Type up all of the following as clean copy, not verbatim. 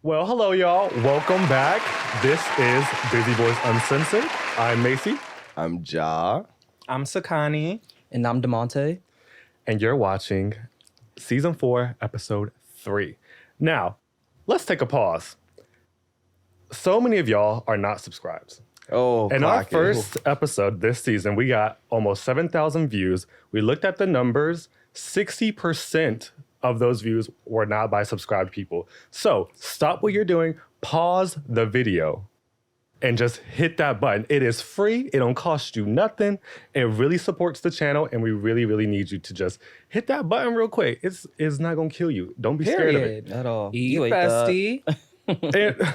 Well, hello, y'all. Welcome back. This is Busy Boys Uncensored. I'm Macy. I'm Ja. I'm Sakani. And I'm DeMonte. And you're watching Season 4, Episode 3. Now, let's take a pause. So many of y'all are not subscribed. Oh, In our first episode this season, we got almost 7,000 views. We looked at the numbers. 60% of those views were not by subscribed people. So stop what you're doing, pause the video, and just hit that button. It is free. It don't cost you nothing. It really supports the channel, and we really, really need you to just hit that button real quick. It's not gonna kill you. Don't be scared of it. At all. Eat bestie.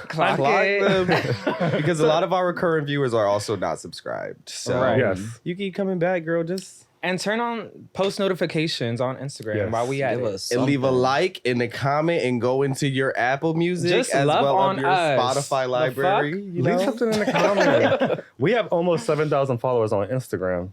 Clock them. it. Because a lot of our recurrent viewers are also not subscribed. So Right. Yes. you keep coming back, girl. Just And turn on post notifications on Instagram Yes. while we at Give it. us and leave a something. like and a comment and go into your Apple Music Just as love well on as your us. Spotify The library. fuck? You Leave know? something in the comment. We have almost 7,000 followers on Instagram.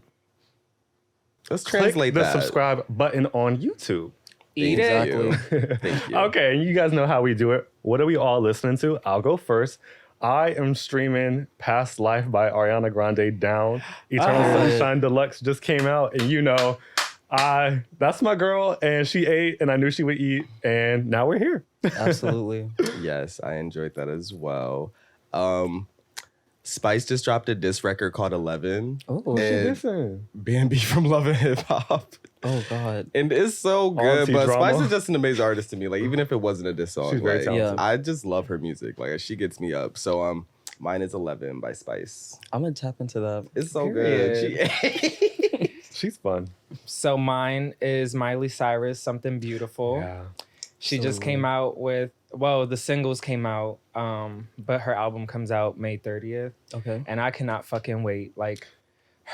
Let's Click translate the that. subscribe button on YouTube. Eat Thank it. you. Thank you. Okay, and you guys know how we do it. What are we all listening to? I'll go first. I am streaming Past Life by Ariana Grande down. Eternal Sunshine Deluxe just came out, and you know, that's my girl, and she ate, and I knew she would eat, and now we're here. Absolutely. Yes, I enjoyed that as well. Spice just dropped a diss record called 11. Oh, And- Listen, Bambi from Love and Hip Hop. oh God. And it's so good, Auntie but drama. Spice is just an amazing artist to me. Like, even if it wasn't a diss song, She's very like, talented. Yeah. I just love her music. Like, she gets me up. So, mine is 11 by Spice. I'm gonna tap into that. It's so Period. good. she's fun. So mine is Miley Cyrus, Something Beautiful. Yeah. She just came out with, the singles came out, but her album comes out May 30th. Okay. And I cannot fucking wait. Like,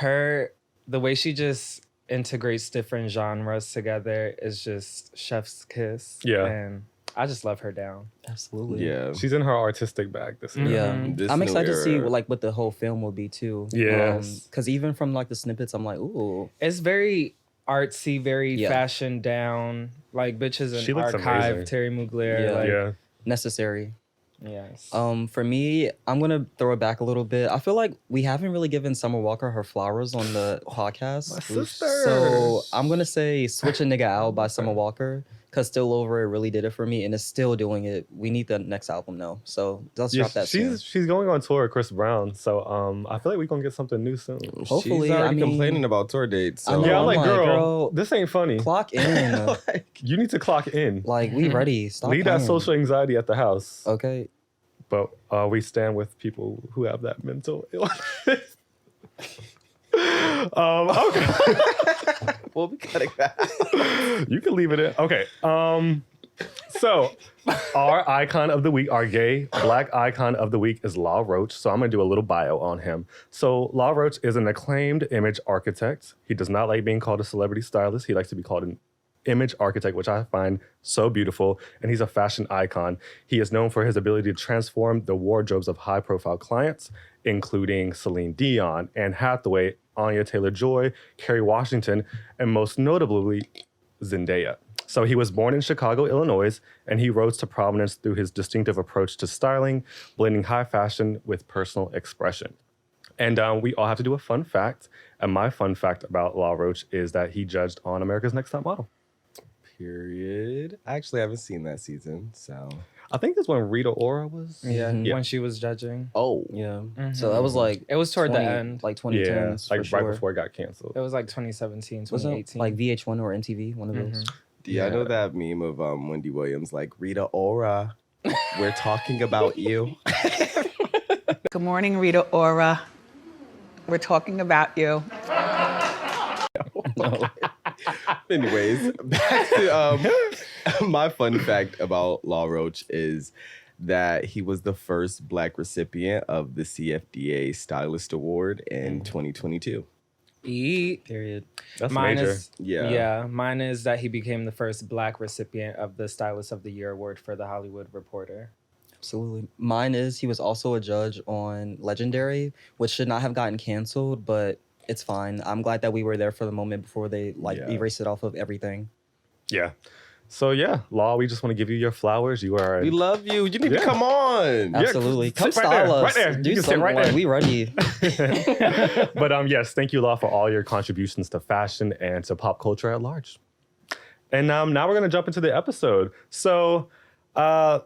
the way she just integrates different genres together is just chef's kiss. Yeah. And I just love her down. Absolutely. Yeah. She's in her artistic bag this year. Yeah. This I'm new excited to see era. what the whole film will be too. Yes. Because even from like the snippets, I'm like, ooh. It's very artsy, very Yeah. fashion down. Like, bitches She in looks archive, amazing. Terry Mugler. Yeah. Like, Yeah. Necessary. Yes. For me, I'm gonna throw it back a little bit. I feel like we haven't really given Summer Walker her flowers on the podcast. My sister. So I'm gonna say "Switch a Nigga Out" by Summer Walker, because "Still Over It" really did it for me, and it's still doing it. We need the next album though, so let's Yeah, drop that soon. she's going on tour with Chris Brown, so I feel like we're gonna get something new soon. Hopefully, She's already I mean- complaining about tour dates. I So. know, Yeah, I'm like, like, girl, girl, this ain't funny. Clock in, Like, You need to clock in. like we ready. Stop. Leave that playing. social anxiety at the house. Okay. But we stand with people who have that mental illness. Okay. we'll be cutting that. You can leave it in. Okay. So our icon of the week, our gay black icon of the week is La Roach. So I'm gonna do a little bio on him. So La Roach is an acclaimed image architect. He does not like being called a celebrity stylist. He likes to be called an image architect, which I find so beautiful. And he's a fashion icon. He is known for his ability to transform the wardrobes of high-profile clients, including Celine Dion, Anne Hathaway, Anya Taylor-Joy, Kerry Washington, and most notably, Zendaya. So he was born in Chicago, Illinois, and he rose to prominence through his distinctive approach to styling, blending high fashion with personal expression. And we all have to do a fun fact. And my fun fact about La Roach is that he judged on America's Next Top Model. Period. I actually haven't seen that season, so. I think that's when Rita Ora was. yeah, Mhm. when she was judging. Oh. Yeah. Mhm. So that was like It was toward 20 the end. like Yeah, 2010s, like for right sure. before it got canceled. It was like 2017, Was it 2018. like VH1 or MTV? One of those. Mhm. Yeah, I know that meme of Wendy Williams, like, Rita Ora, we're talking about you. Good morning, Rita Ora. We're talking about you. Anyways, back to my fun fact about La Roach is that he was the first Black recipient of the CFDA Stylist Award in 2022. Eat. Period. That's Mine major. is mine is that he became the first Black recipient of the Stylist of the Year award for the Hollywood Reporter. Absolutely. Mine is he was also a judge on Legendary, which should not have gotten canceled, but it's fine. I'm glad that we were there for the moment before they Yeah. erased it off of everything. Yeah. So yeah, Law, we just want to give you your flowers. You are We love you. You need to Yeah. come on. Absolutely. sit Come right style there, us. right there. Do You can sit something right like there. we ready. But yes, thank you, Law, for all your contributions to fashion and to pop culture at large. And now we're gonna jump into the episode. So I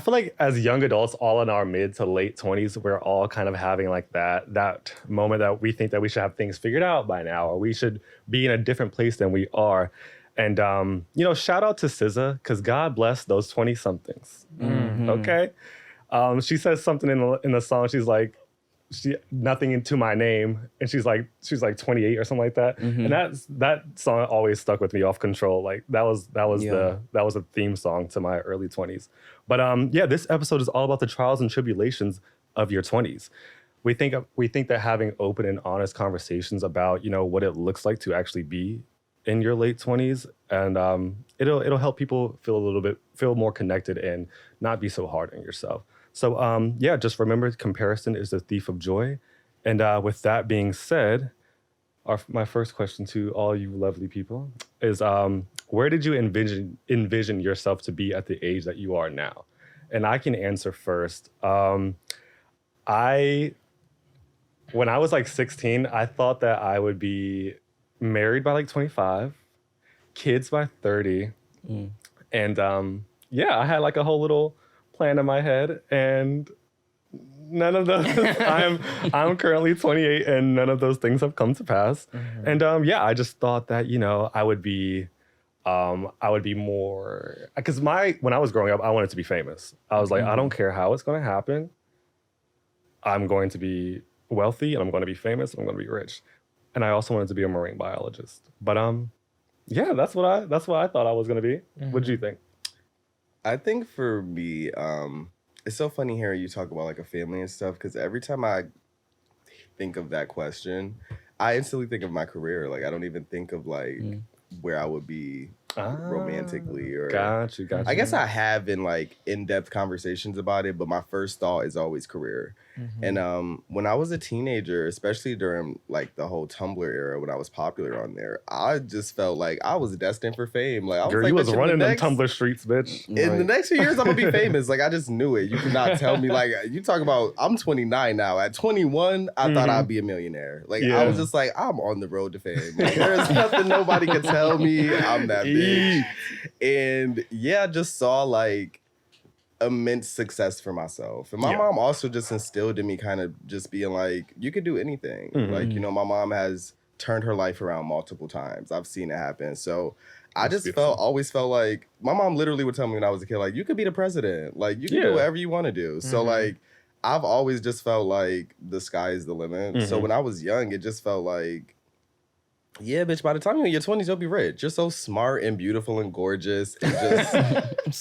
feel like as young adults, all in our mid to late 20s, we're all kind of having like that moment that we think that we should have things figured out by now, or we should be in a different place than we are. And shout out to SZA, because God bless those 20-somethings. Okay, she says something in the song. She's like, nothing into my name, and she's like 28 or something like that. And that song always stuck with me. Off Control, like that was a theme song to my early 20s. But this episode is all about the trials and tribulations of your 20s. We think that having open and honest conversations about what it looks like to actually be in your late 20s, and it'll help people feel more connected and not be so hard on yourself. So just remember, comparison is the thief of joy. And with that being said, my first question to all you lovely people is, where did you envision yourself to be at the age that you are now? And I can answer first. When I was like 16, I thought that I would be married by like 25, kids by 30. And I had like a whole little plan in my head, and none of those I'm currently 28, and none of those things have come to pass. And I just thought that I would be more, because when I was growing up, I wanted to be famous. I was like, I don't care how it's going to happen, I'm going to be wealthy, and I'm going to be famous, and I'm going to be rich. And I also wanted to be a marine biologist. But that's what I thought I was going to be. What did you think? I think for me, it's so funny hearing you talk about like a family and stuff, because every time I think of that question, I instantly think of my career. Like I don't even think of like where I would be romantically, or Got you. I guess I have in like in-depth conversations about it, but my first thought is always career. And when I was a teenager, especially during like the whole Tumblr era, when I was popular on there, I just felt like I was destined for fame. Like I was Girl, like, you was bitch, running them Tumblr streets, bitch. in the next few years, I'm gonna be famous. Like I just knew it. You cannot tell me. Like you talk about, I'm 29 now. At 21, I thought I'd be a millionaire. Like I was just like, I'm on the road to fame. Like, there's nothing nobody can tell me. I'm that bitch. And I just saw like immense success for myself. And my mom also just instilled in me kind of just being like, you can do anything. Like, my mom has turned her life around multiple times. I've seen it happen. So I just always felt like my mom literally would tell me when I was a kid, like, you could be the president. Like, you can do whatever you want to do. So like, I've always just felt like the sky is the limit. So when I was young, it just felt like, yeah, bitch, by the time you're in your 20s, you'll be rich. You're so smart and beautiful and gorgeous and just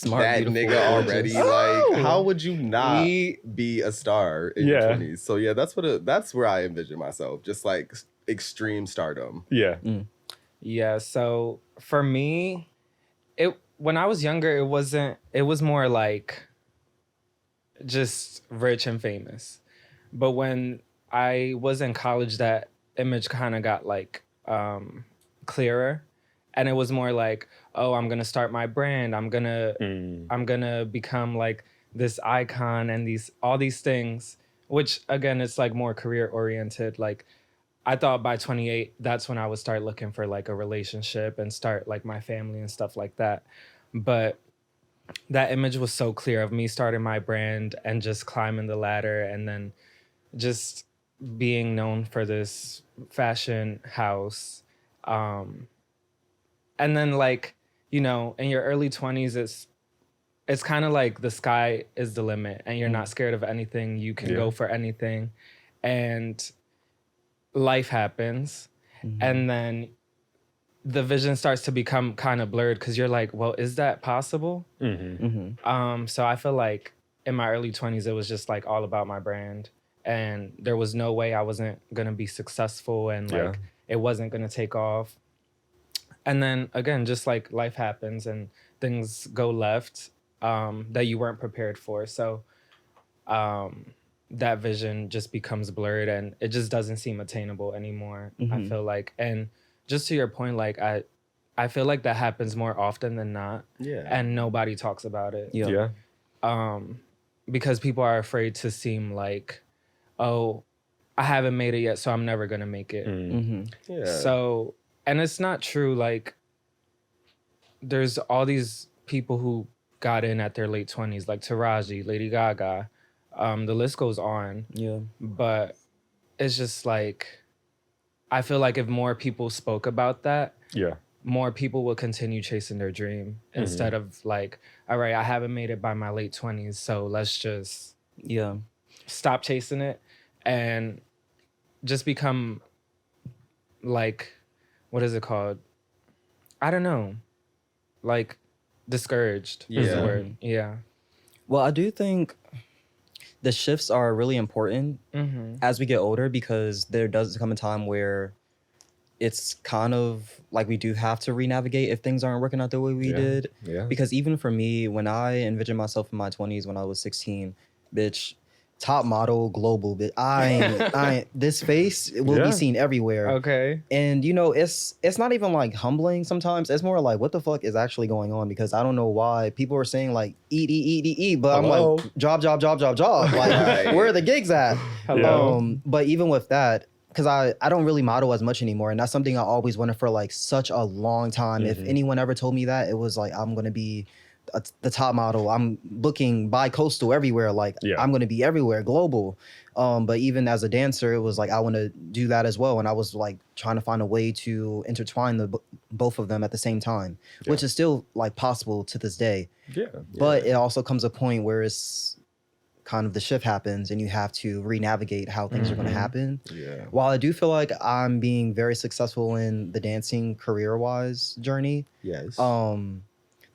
Smart, that beautiful, nigga already. gorgeous. Like, how would you not be a star in your 20s? So yeah, that's where I envision myself. Just like extreme stardom. Yeah. Yeah, so for me, when I was younger, it was more like just rich and famous. But when I was in college, that image kind of got like clearer, and it was more like, oh, I'm gonna start my brand, I'm gonna become like this icon and all these things, which again, it's like more career oriented. Like I thought by 28, that's when I would start looking for like a relationship and start like my family and stuff like that. But that image was so clear of me starting my brand and just climbing the ladder, and then just being known for this fashion house. And then like, in your early 20s, it's kind of like the sky is the limit and you're not scared of anything. You can go for anything, and life happens. And then the vision starts to become kind of blurred, because you're like, well, is that possible? So I feel like in my early 20s, it was just like all about my brand. And there was no way I wasn't going to be successful, and like it wasn't going to take off. And then again, just like life happens and things go left that you weren't prepared for. So that vision just becomes blurred, and it just doesn't seem attainable anymore, I feel like. And just to your point, like I feel like that happens more often than not. Yeah. And nobody talks about it. Yeah. Because people are afraid to seem like, oh, I haven't made it yet, so I'm never gonna make it. Yeah. So, and it's not true. Like, there's all these people who got in at their late 20s, like Taraji, Lady Gaga. The list goes on. Yeah. But it's just like, I feel like if more people spoke about that, Yeah. more people will continue chasing their dream instead of like, all right, I haven't made it by my late 20s, so let's just Yeah. stop chasing it and just become like, what is it called? I don't know. Like, discouraged is the Yeah. word. Yeah. Well, I do think the shifts are really important as we get older, because there does come a time where it's kind of like we do have to re-navigate if things aren't working out the way we did. Yeah. Because even for me, when I envisioned myself in my 20s when I was 16, bitch, top model, global, but this face will Yeah. be seen everywhere. Okay. And you know, it's not even like humbling sometimes. It's more like, what the fuck is actually going on? Because I don't know why people are saying like eat, but Hello? I'm like job. Like, Right. where are the gigs at? Hello? But even with that, because I don't really model as much anymore, and that's something I always wanted for like such a long time. If anyone ever told me that, it was like, I'm gonna be the top model. I'm booking bi-coastal everywhere. Like, I'm gonna be everywhere, global. But even as a dancer, it was like, I want to do that as well. And I was like trying to find a way to intertwine both of them at the same time, which is still like possible to this day. Yeah. But it also comes a point where it's kind of the shift happens and you have to re-navigate how things are going to happen. Yeah. While I do feel like I'm being very successful in the dancing career-wise journey, Yes.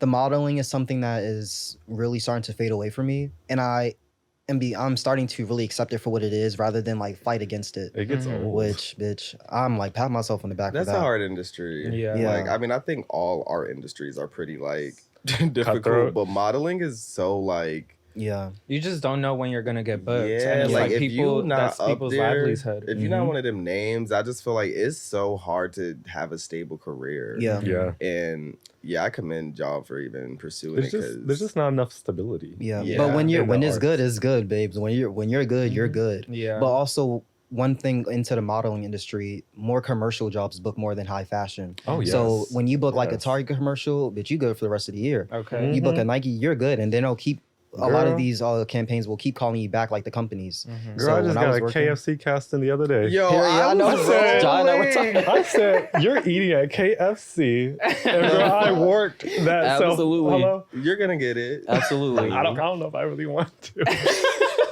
the modeling is something that is really starting to fade away from me, and I'm starting to really accept it for what it is rather than like fight against it. It gets old. Which, bitch, I'm like patting myself on the back That's for that. a hard industry. Yeah. Like, Yeah. I mean, I think all art industries are pretty like difficult, Cutthroat. but modeling is so like, Yeah. You just don't know when you're gonna get booked. yeah, and it's like like if people, you not that's up people's there, livelihood. if you're not one of them names, I just feel like it's so hard to have a stable career. Yeah. Yeah. And yeah, I commend y'all for even pursuing There's it. just there's just not enough stability. Yeah. Yeah. But when In the it's arts. good, it's good, babes. When you're good, you're good. Yeah. But also, one thing into the modeling industry, more commercial jobs book more than high fashion. Oh, So yes. when you book like a Yes. Target commercial, bitch, you good for the rest of the year. Okay. You book a Nike, you're good, and then they'll keep a lot Girl. of these campaigns will keep calling you back, like the companies. Girl, So I just when I got was a working- KFC casting the other day. Yo, Period. I know, was bro. John, I was rolling. I said, you're eating at KFC. And girl, I worked that self. Absolutely. Hello? You're gonna get it. Absolutely. I don't know if I really want to.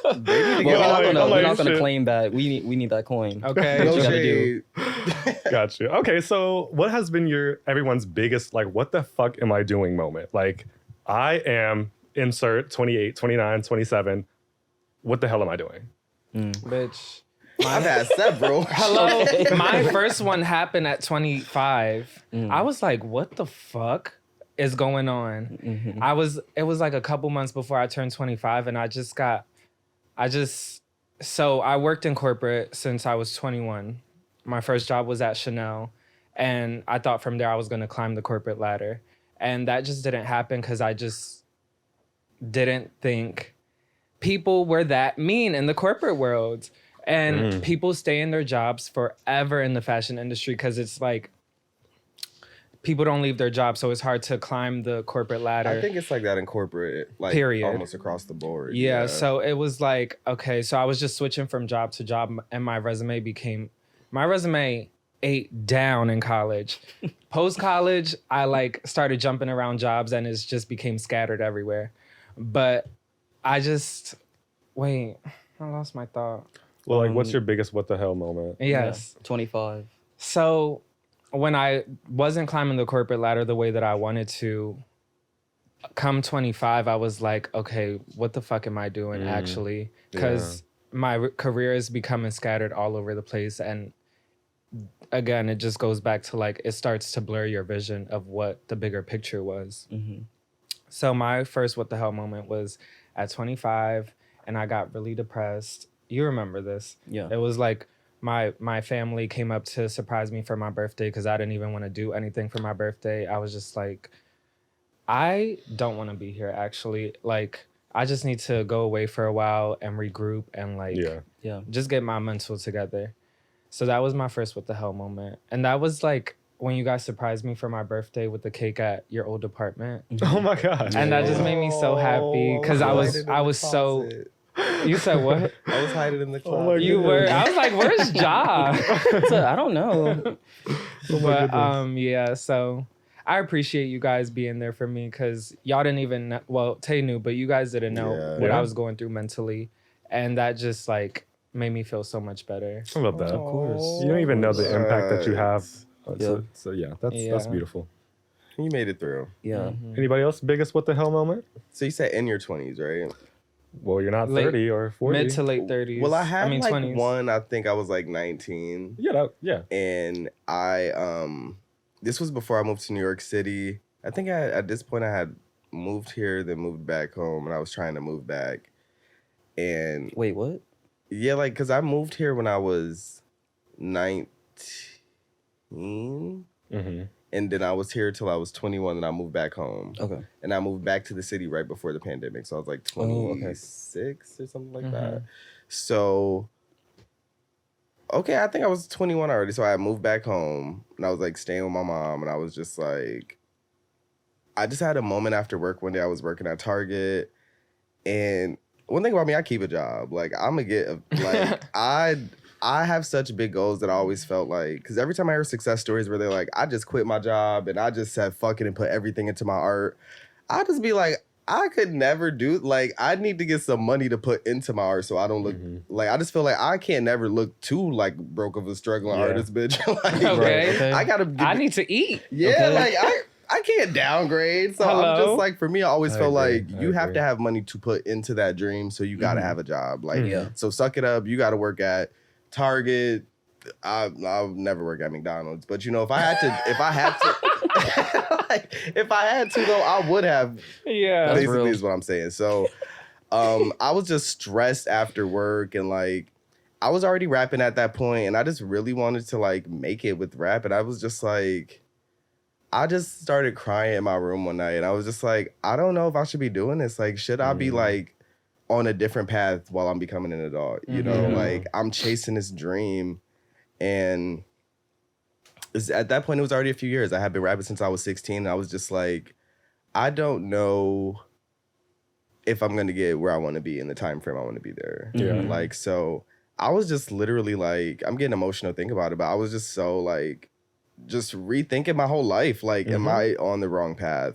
Well, Yo, we're not I'm gonna, like, we're not gonna shit. claim that. We need that coin. Okay. No you gotta shade. Got you. Okay, so what has been everyone's biggest, like, what the fuck am I doing moment? Like, I am insert 28, 29, 27. What the hell am I doing? Bitch. I've had several. Hello. My first one happened at 25. I was like, what the fuck is going on? It was like a couple months before I turned 25, and so I worked in corporate since I was 21. My first job was at Chanel, and I thought from there I was going to climb the corporate ladder. And that just didn't happen because I just didn't think people were that mean in the corporate world. And people stay in their jobs forever in the fashion industry because it's like people don't leave their jobs, so it's hard to climb the corporate ladder. I think it's like that in corporate, like Period. almost across the board. Yeah, so it was like, okay, so I was just switching from job to job, and my resume ate down in college. Post college, I like started jumping around jobs, and it just became scattered everywhere. But I lost my thought. Well, like, what's your biggest what the hell moment? Yes. 25. So when I wasn't climbing the corporate ladder the way that I wanted to, come 25, I was like, okay, what the fuck am I doing actually? Because my career is becoming scattered all over the place. And again, it just goes back to like, it starts to blur your vision of what the bigger picture was. So my first what the hell moment was at 25, and I got really depressed. You remember this. Yeah. It was like my family came up to surprise me for my birthday because I didn't even want to do anything for my birthday. I was just like, I don't want to be here, actually. Like, I just need to go away for a while and regroup and, like, Yeah. just get my mental together. So that was my first what the hell moment. And that was, like, when you guys surprised me for my birthday with the cake at your old apartment. Oh my God. And that just made me so happy because I was so... You said what? I was hiding in the Oh my closet. You were. I was like, "Where's Ja?" So, I don't know. But yeah. So I appreciate you guys being there for me because y'all didn't even know, well, Tay knew, but you guys didn't know Yeah. what Yeah. I was going through mentally, and that just like made me feel so much better. I love that. Of course. You don't even know the impact that you have. Yeah. So yeah, that's Yeah. beautiful. You made it through. Yeah. Anybody else biggest what the hell moment? So you said in your 20s, right? Well, you're not Late- 30 or 40. Mid to late 30s. Well, I had like 20s. one. I think I was like 19, Yeah. and I this was before I moved to New York City. I think at this point I had moved here, then moved back home, and I was trying to move back. And Wait, what? yeah, like because I moved here when I was 19. Mm-hmm. And then I was here till I was 21, and I moved back home. Okay. And I moved back to the city right before the pandemic. So I was like Oh, okay. 26 or something like that. So, okay, I think I was 21 already. So I moved back home, and I was like staying with my mom, and I was just like, I just had a moment after work one day. I was working at Target, and one thing about me, I keep a job. Like, I'm gonna get like I have such big goals that I always felt like, because every time I hear success stories where they're like, I just quit my job and I just said fuck it and put everything into my art, I just be like, I could never do, like, I need to get some money to put into my art so I don't look, like, I just feel like I can't never look too, like, broke of a struggling artist, bitch. Like, Okay. I gotta get, I need to eat. yeah, Okay. like, I can't downgrade. So I'm Hello? just like, for me, I always I felt agree. like I you have agree. to have money to put into that dream. So you gotta have a job. Like, Yeah. so suck it up. You gotta work at Target. I'll never work at McDonald's. But you know, if I had to, like, if I had to though, I would have. Yeah. That's Basically, real. is what I'm saying. So, I was just stressed after work, and like, I was already rapping at that point, and I just really wanted to like make it with rap, and I was just like, I just started crying in my room one night, and I was just like, I don't know if I should be doing this. Like, should I be like on a different path while I'm becoming an adult? You know, like I'm chasing this dream, and at that point, it was already a few years. I had been rapping since I was 16, and I was just like, I don't know if I'm gonna get where I want to be in the time frame I want to be there. Yeah. Like, so I was just literally like, I'm getting emotional thinking about it, but I was just so like, just rethinking my whole life. Like, am I on the wrong path?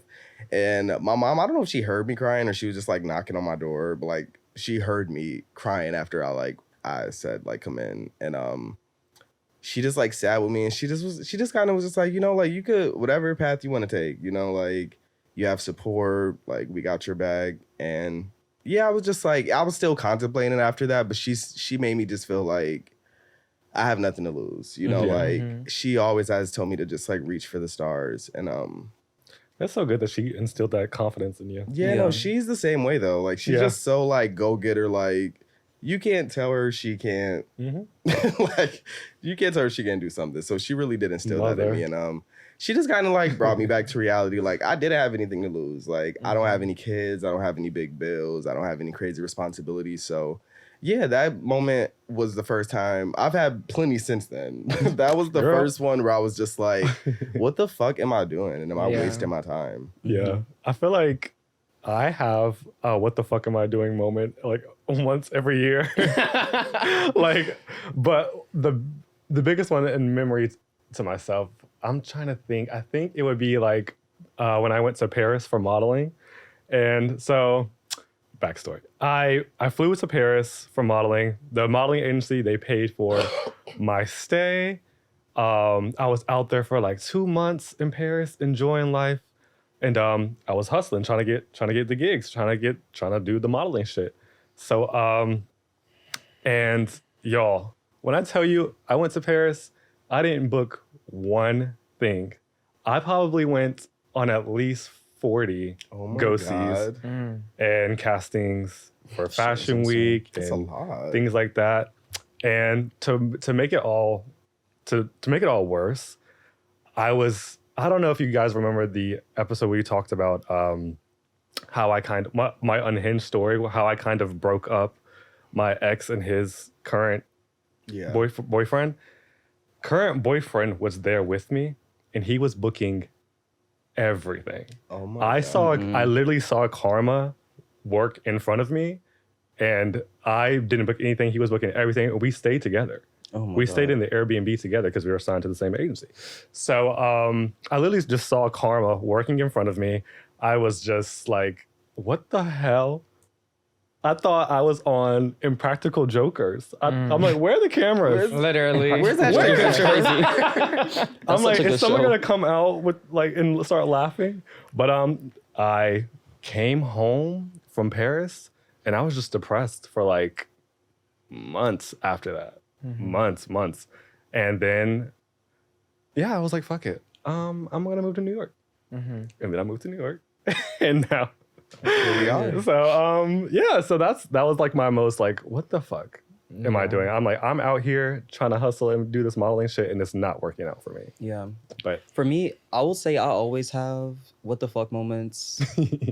And my mom, I don't know if she heard me crying or she was just like knocking on my door, but like she heard me crying after I said like come in, and she just like sat with me, and she just kind of was just like, you know, like you could whatever path you want to take, you know, like you have support, like we got your back. And yeah, I was just like, I was still contemplating after that, but she made me just feel like I have nothing to lose, you know, Yeah. like she always has told me to just like reach for the stars. And That's so good that she instilled that confidence in you. yeah, no, she's the same way though. Like she's Yeah. just so like go getter. Like you can't tell her she can't. Like you can't tell her she can't do something. So she really did instill that in me, and she just kind of like brought me back to reality. Like I didn't have anything to lose. Like I don't have any kids. I don't have any big bills. I don't have any crazy responsibilities. So yeah, that moment was the first time. I've had plenty since then. That was the Girl. first one where I was just like, what the fuck am I doing? And am I Yeah. wasting my time? Yeah. I feel like I have a what the fuck am I doing moment like once every year. Like, but the biggest one in memory to myself, I'm trying to think. I think it would be like when I went to Paris for modeling. And so backstory. I flew to Paris for modeling. The modeling agency, they paid for my stay. I was out there for like 2 months in Paris, enjoying life. And I was hustling, trying to get the gigs, trying to do the modeling shit. So and y'all, when I tell you I went to Paris, I didn't book one thing. I probably went on at least 40 Oh my go-sees God. and castings for Fashion Week That's a and lot. things like that. And to make it all to make it all worse, I don't know if you guys remember the episode where we talked about how I kind of my unhinged story, how I kind of broke up my ex and his current boyfriend. Current boyfriend was there with me, and he was booking everything. Oh my God. I literally saw karma work in front of me, and I didn't book anything. He was booking everything, and we stayed together. We stayed in the Airbnb together because we were assigned to the same agency. So I literally just saw karma working in front of me. I was just like, what the hell? I thought I was on Impractical Jokers. I'm like, where are the cameras? Literally. Where's that Where- picture? I'm like, such a is good someone show. gonna come out with like and start laughing? But I came home from Paris and I was just depressed for like months after that. Months. And then I was like, fuck it. I'm gonna move to New York. And then I moved to New York. And now Here we are. So so that was like my most like, what the fuck am I doing? I'm like, I'm out here trying to hustle and do this modeling shit and it's not working out for me. Yeah. But For me, I will say I always have what the fuck moments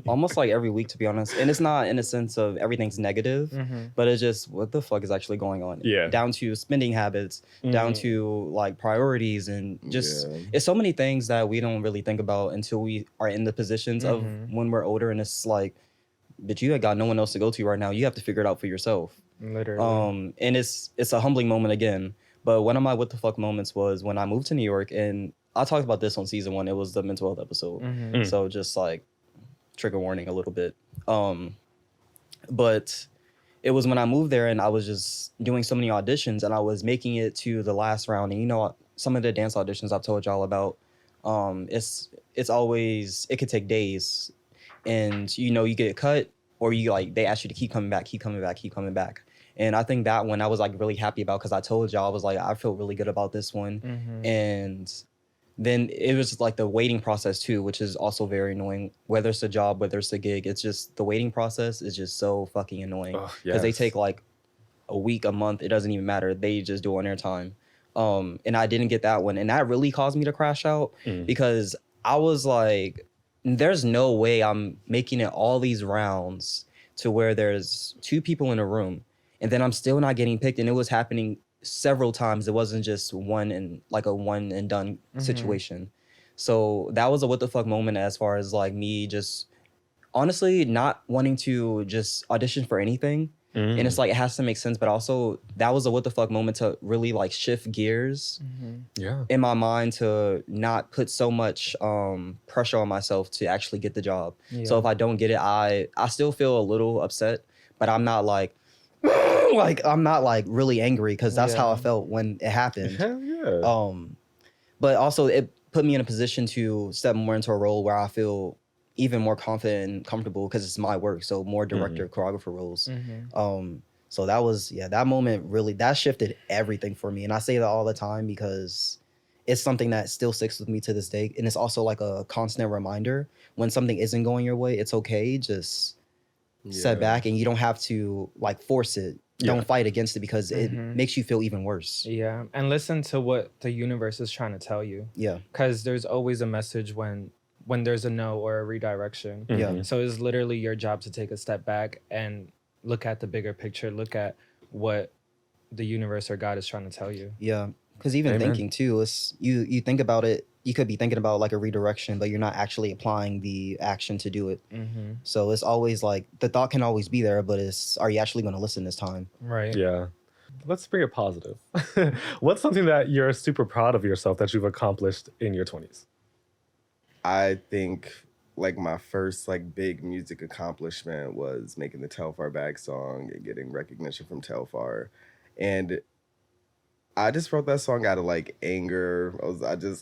almost like every week, to be honest. And it's not in a sense of everything's negative, but it's just what the fuck is actually going on. Yeah. Down to spending habits, down to like priorities, and just it's so many things that we don't really think about until we are in the positions of when we're older. And it's like, but you got no one else to go to right now. You have to figure it out for yourself. Literally. And it's a humbling moment again. But one of my what the fuck moments was when I moved to New York, and I talked about this on season 1. It was the mental health episode. So just like trigger warning a little bit. But it was when I moved there and I was just doing so many auditions and I was making it to the last round. And you know, some of the dance auditions I've told y'all about, it's always, it could take days. And you know, you get cut or you like, they ask you to keep coming back. And I think that one I was like really happy about because I told y'all, I was like, I feel really good about this one. And then it was like the waiting process too, which is also very annoying. Whether it's a job, whether it's a gig, it's just the waiting process is just so fucking annoying because they take like a week, a month. It doesn't even matter. They just do it on their time. And I didn't get that one. And that really caused me to crash out because I was like, there's no way I'm making it all these rounds to where there's 2 people in a room and then I'm still not getting picked. And it was happening several times. It wasn't just one and done situation. So that was a what the fuck moment as far as like me just honestly not wanting to just audition for anything. And it's like, it has to make sense, but also that was a what the fuck moment to really like shift gears in my mind to not put so much pressure on myself to actually get the job. So if I don't get it, I still feel a little upset, but I'm not like, I'm not like really angry because that's how I felt when it happened. Hell yeah. But also it put me in a position to step more into a role where I feel even more confident and comfortable because it's my work. So more director, choreographer roles. So that was, that moment really, that shifted everything for me. And I say that all the time because it's something that still sticks with me to this day. And it's also like a constant reminder when something isn't going your way, it's okay. Just set back and you don't have to like force it. Don't fight against it because it makes you feel even worse. Yeah. And listen to what the universe is trying to tell you. Yeah. Because there's always a message when there's a no or a redirection. Yeah. So it's literally your job to take a step back and look at the bigger picture, look at what the universe or God is trying to tell you. Yeah. Because even thinking too, it's you think about it, you could be thinking about like a redirection, but you're not actually applying the action to do it. So it's always like the thought can always be there, but are you actually going to listen this time? Right. Yeah. Let's bring it positive. What's something that you're super proud of yourself that you've accomplished in your 20s? I think like my first like big music accomplishment was making the Telfar Bag song and getting recognition from Telfar. And I just wrote that song out of like anger. I just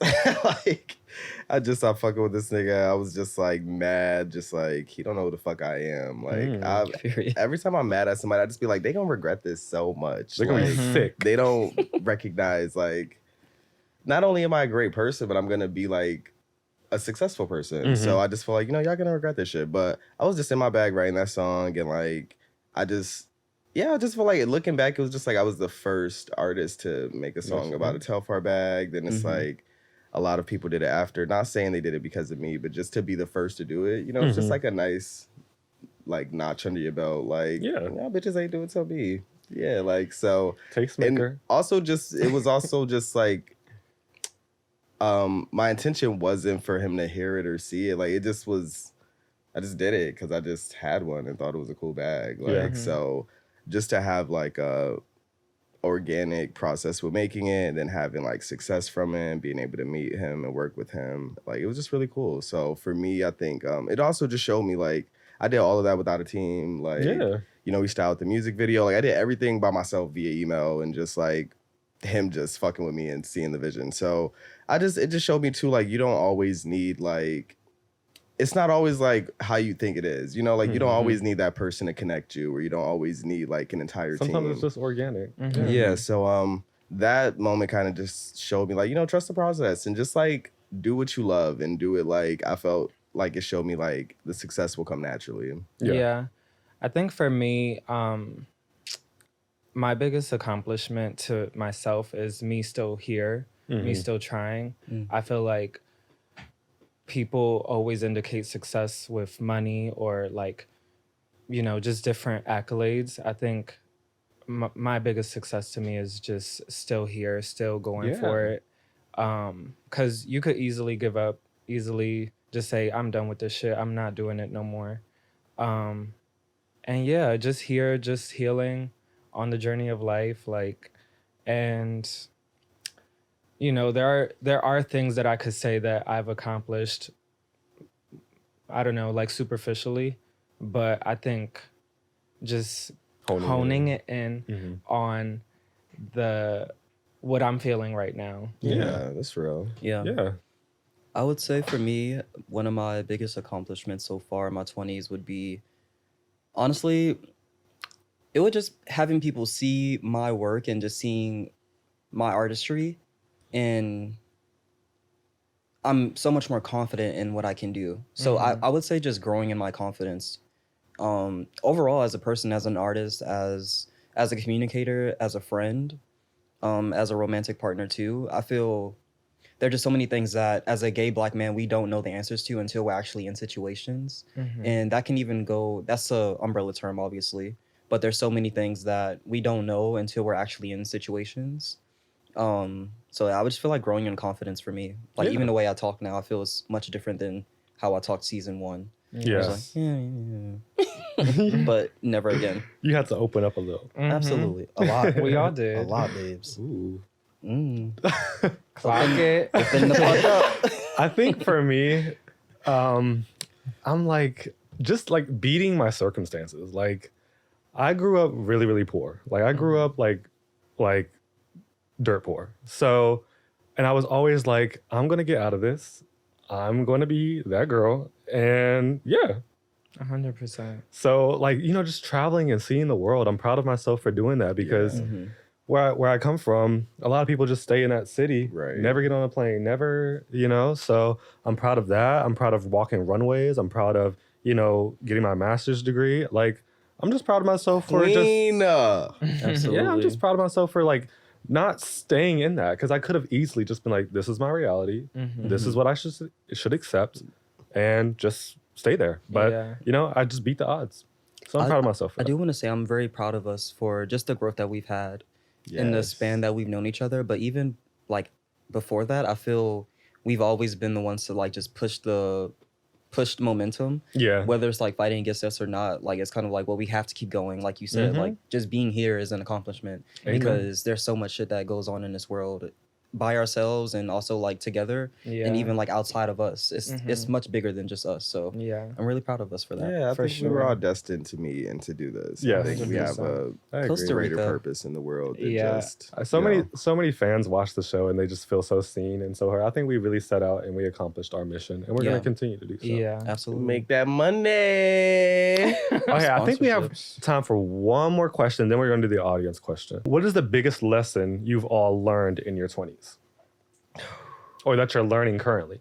stopped fucking with this nigga. I was just like mad, just like he don't know who the fuck I am. Like every time I'm mad at somebody, I just be like, they gonna regret this so much. They're gonna like, be sick. They don't recognize like not only am I a great person, but I'm gonna be like a successful person. So I just feel like, y'all gonna regret this shit. But I was just in my bag writing that song and like I just yeah, I just feel like looking back, it was just like I was the first artist to make a song about a Telfar bag. Then it's like a lot of people did it after. Not saying they did it because of me, but just to be the first to do it, you know, it's just like a nice like notch under your belt. Like, Yeah. Bitches ain't do it, so me. Yeah, like so. Tastemaker. And also it was also just like, my intention wasn't for him to hear it or see it. Like it just was, I just did it because I just had one and thought it was a cool bag. Like so, just to have like a organic process with making it and then having like success from it and being able to meet him and work with him, like it was just really cool. So for me, I think it also just showed me like I did all of that without a team. Like, you know, we styled the music video. Like I did everything by myself via email and just like him just fucking with me and seeing the vision. So it just showed me too, like you don't always need like, it's not always like how you think it is, you know, like you don't always need that person to connect you, or you don't always need like an entire team. Sometimes it's just organic. Yeah. So that moment kind of just showed me like, you know, trust the process and just like do what you love and do it. Like I felt like it showed me like the success will come naturally. Yeah. I think for me, my biggest accomplishment to myself is me still here, me still trying. I feel like people always indicate success with money or like, you know, just different accolades. I think my biggest success to me is just still here, still going for it. 'Cause you could easily give up, easily just say, I'm done with this shit. I'm not doing it no more. And yeah, just here, just healing on the journey of life. Like, and you know, there are things that I could say that I've accomplished, I don't know, like superficially, but I think just honing it in on what I'm feeling right now. Yeah, that's real. Yeah. I would say for me, one of my biggest accomplishments so far in my 20s would be, honestly, it would just having people see my work and just seeing my artistry, and I'm so much more confident in what I can do. So I would say just growing in my confidence. Overall, as a person, as an artist, as a communicator, as a friend, as a romantic partner too, I feel there are just so many things that as a gay Black man, we don't know the answers to until we're actually in situations. And that can even go, that's a umbrella term, obviously, but there's so many things that we don't know until we're actually in situations. So I would just feel like growing in confidence for me. Like even the way I talk now, I feel is much different than how I talked season 1. Yes. Like, but never again. You had to open up a little. Absolutely. A lot. We all did. A lot, babes. Ooh. Clock it. Open the fuck up. I think for me, I'm like just like beating my circumstances. Like I grew up really, really poor. Like I grew up like dirt poor. So, and I was always like, I'm gonna get out of this. I'm gonna be that girl. And yeah. 100%. So like, you know, just traveling and seeing the world, I'm proud of myself for doing that because where I come from, a lot of people just stay in that city, never get on a plane, never, you know, so I'm proud of that. I'm proud of walking runways. I'm proud of, you know, getting my master's degree. Like, I'm just proud of myself for Absolutely. Yeah, I'm just proud of myself for like not staying in that because I could have easily just been like, this is my reality. This is what I should accept and just stay there. But, you know, I just beat the odds. So I'm proud of myself for I that. do want to say I'm very proud of us for just the growth that we've had in the span that we've known each other. But even like before that, I feel we've always been the ones to like just push the momentum. Yeah. Whether it's like fighting against us or not, like it's kind of like, well, we have to keep going. Like you said, like just being here is an accomplishment because there's so much shit that goes on in this world by ourselves and also like together and even like outside of us. It's much bigger than just us. So I'm really proud of us for that. Yeah, I think we were all destined to meet and to do this. Yes. I think we have a Costa greater Rica. purpose in the world. Than Yeah. just, So many fans watch the show and they just feel so seen and so heard. I think we really set out and we accomplished our mission and we're going to continue to do so. Yeah. Absolutely. make that money. Okay, I think we have Sponsorships. time for one more question, then we're going to do the audience question. What is the biggest lesson you've all learned in your 20s? Or that you're learning currently?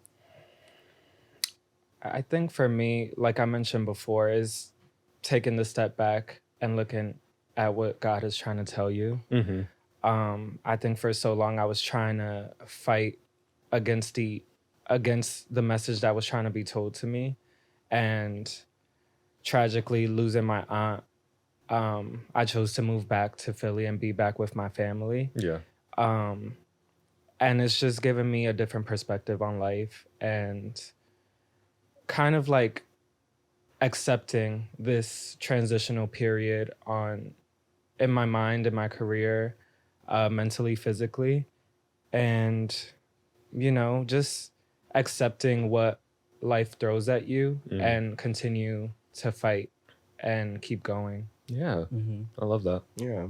I think for me, like I mentioned before, is taking the step back and looking at what God is trying to tell you. I think for so long I was trying to fight against the message that was trying to be told to me, and tragically losing my aunt, I chose to move back to Philly and be back with my family. Yeah. And it's just given me a different perspective on life, and kind of like accepting this transitional period in my mind, in my career, mentally, physically, and, you know, just accepting what life throws at you and continue to fight and keep going. Yeah. I love that. Yeah.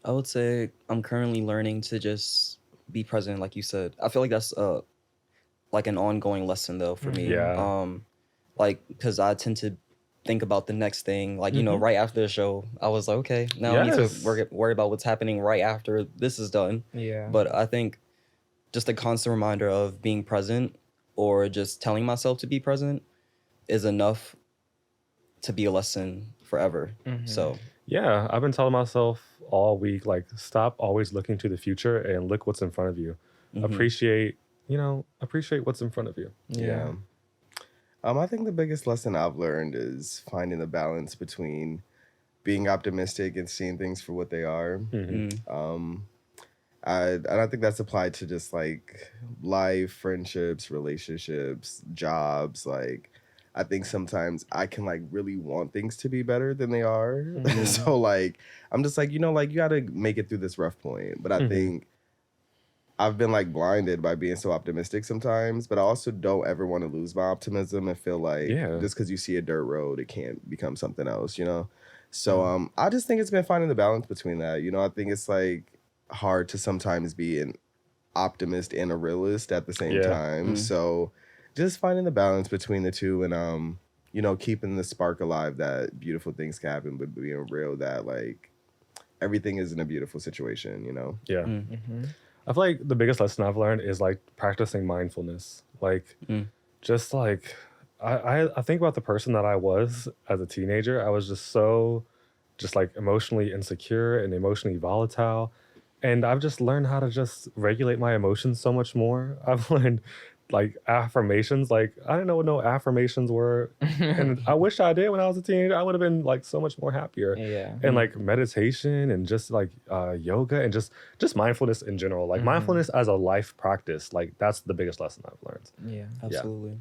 I would say I'm currently learning to just be present, like you said. I feel like that's like an ongoing lesson though for me. Yeah. Like, because I tend to think about the next thing. Like, you know, right after the show, I was like, okay, now I need to worry about what's happening right after this is done. Yeah. But I think just a constant reminder of being present, or just telling myself to be present, is enough to be a lesson forever. So Yeah, I've been telling myself all week, like, stop always looking to the future and look what's in front of you. Appreciate what's in front of you. Yeah. I think the biggest lesson I've learned is finding the balance between being optimistic and seeing things for what they are. And I think that's applied to just like life, friendships, relationships, jobs. Like, I think sometimes I can like really want things to be better than they are. So like, I'm just like, you know, like you got to make it through this rough point. But I think I've been like blinded by being so optimistic sometimes, but I also don't ever want to lose my optimism and feel like just because you see a dirt road, it can't become something else, you know? So I just think it's been finding the balance between that. You know, I think it's like hard to sometimes be an optimist and a realist at the same time. So just finding the balance between the two, and you know, keeping the spark alive that beautiful things can happen, but being real that like everything isn't a beautiful situation, you know? Yeah. I feel like the biggest lesson I've learned is like practicing mindfulness. Like, just like, I think about the person that I was as a teenager. I was just like emotionally insecure and emotionally volatile. And I've just learned how to just regulate my emotions so much more. I've learned like affirmations. Like, I didn't know what no affirmations were. And I wish I did when I was a teenager. I would have been like so much more happier. Yeah. And like meditation and just like yoga and just mindfulness in general. Like mindfulness as a life practice. Like, that's the biggest lesson I've learned. Yeah. absolutely.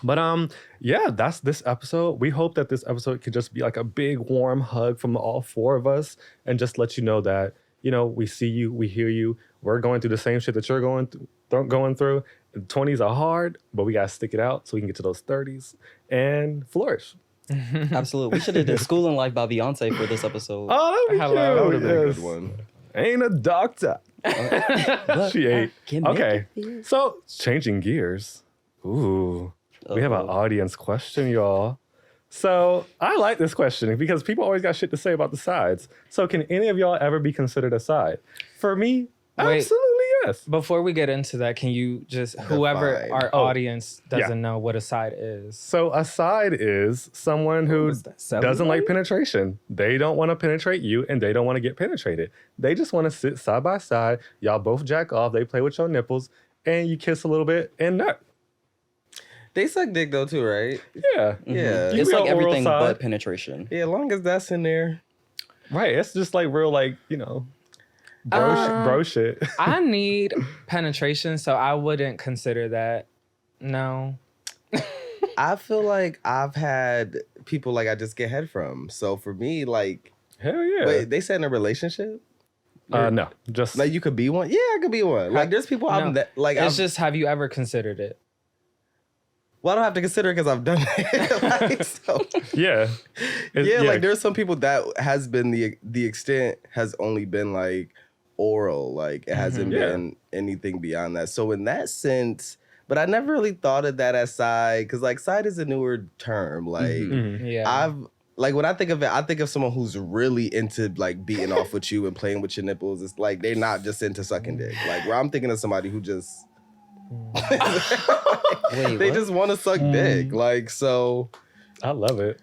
But yeah, that's this episode. We hope that this episode could just be like a big warm hug from all four of us, and just let you know that, you know, we see you, we hear you. We're going through the same shit that you're going through. The 20s are hard, but we gotta stick it out so we can get to those 30s and flourish. Absolutely. We should have did School and Life by Beyonce for this episode. Oh, that'd be Hello. cute. That would have been a Yes. good one. Ain't a doctor. She ain't. can make Okay, it feel- so changing gears. Ooh, we have an Uh-oh. audience question, y'all. So I like this question because people always got shit to say about the sides. So can any of y'all ever be considered a side? For me, Wait. absolutely yes. Before we get into that, can you just, whoever Define. our Oh, audience doesn't know what a side is? So a side is someone who is that, doesn't like cellulite? penetration. They don't want to penetrate you, and they don't want to get penetrated. They just want to sit side by side. Y'all both jack off. They play with your nipples, and you kiss a little bit and nut. They suck dick though too, right? Yeah. Yeah. You It's be like on oral everything side. but penetration. Yeah, as long as that's in there. Right. It's just like real, like, you know, bro shit. I need penetration, so I wouldn't consider that. No. I feel like I've had people like I just get head from. So for me, like, Hell yeah. wait, they said in a relationship? No. Just Like you could be one? Yeah, I could be one. Like there's people No. I'm that like It's I've, just, have you ever considered it? well, I don't have to consider it because I've done it. Like, so, yeah. yeah, like there's some people that has been the extent has only been like oral. Like it hasn't Yeah. been anything beyond that. So in that sense, but I never really thought of that as side, because like side is a newer term. Like Yeah. I've like when I think of it, I think of someone who's really into like beating off with you and playing with your nipples. It's like they're not just into sucking dick. Like where I'm thinking of somebody who just Wait, they what? just want to suck dick. Like so I love it.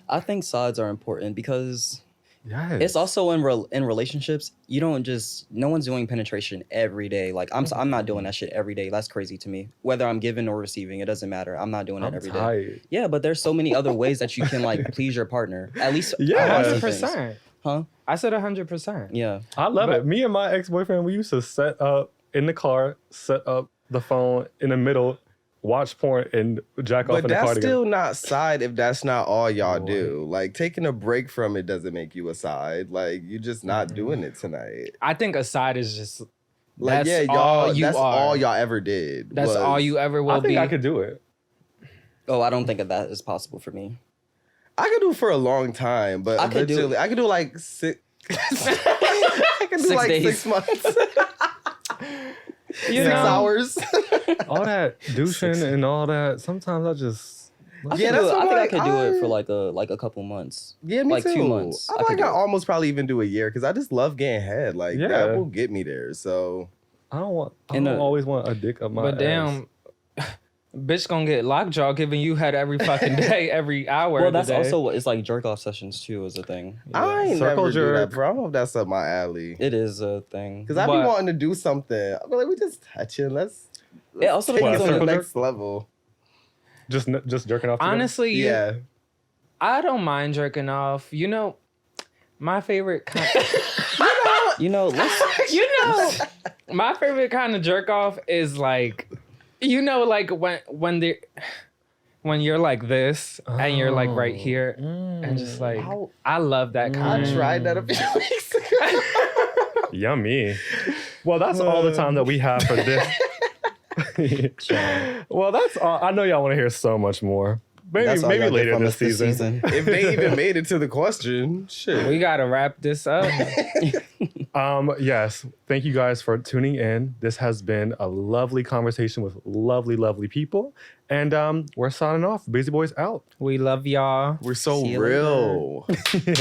I think sides are important because Yes. It's also in relationships. You don't just no one's doing penetration every day. Like I'm not doing that shit every day. That's crazy to me. Whether I'm giving or receiving, it doesn't matter. I'm not doing it every day. tired. Yeah, but there's so many other ways that you can like please your partner. At least Yeah. I want some things. 100%. Huh? I said 100%. Yeah. I love But- it. Me and my ex-boyfriend, we used to set up in the car, set up the phone in the middle, watch porn, and jack off But in the car that's together. still not side if that's not all y'all do. Like taking a break from it doesn't make you a side. Like you're just not doing it tonight. I think a side is just Like that's yeah, y'all. all you that's are. all y'all ever did. That's all you ever will I think be. I could do it. Oh, I don't think that is possible for me. I could do for a long time, but I could do- eventually I could do like six. I could do 6 like days. 6 months, You 6 know, hours. All that douching and all that. Sometimes I just. I Yeah, could that's do it. what I think I like, could do it for I- like a couple months. Yeah, me Like too. 2 months. I I feel could like do I it. almost probably even do a year because I just love getting head. Like Yeah. that will get me there. So I don't In a- always want a dick up my but ass. damn, bitch gonna get lockjaw giving you head every fucking day, every hour. Well, of the that's day. also what it's like. Jerk off sessions too is a thing. I ain't Circle never do jerk. that, bro. I don't know if that's up my alley. It is a thing. Because I be But- wanting to do something. I be like, we just touching. Let's It also take it depends to on the circle next level. Just jerking off. together? honestly, Yeah. I don't mind jerking off. You know, my favorite kind. You know, let's you know, my favorite kind of jerk off is like, you know, like when you're like this and you're like right here and just like Ow. I love that I kind. tried that a few weeks ago. Yummy. Well, that's all the time that we have for this. Well, that's all. I know y'all want to hear so much more. that's all Maybe y'all get later from this us season. If they even made it to the question, shit. We gotta wrap this up. Yes. Thank you guys for tuning in. This has been a lovely conversation with lovely, lovely people. And we're signing off. Busy Boys out. We love y'all. We're so See you real. Yeah.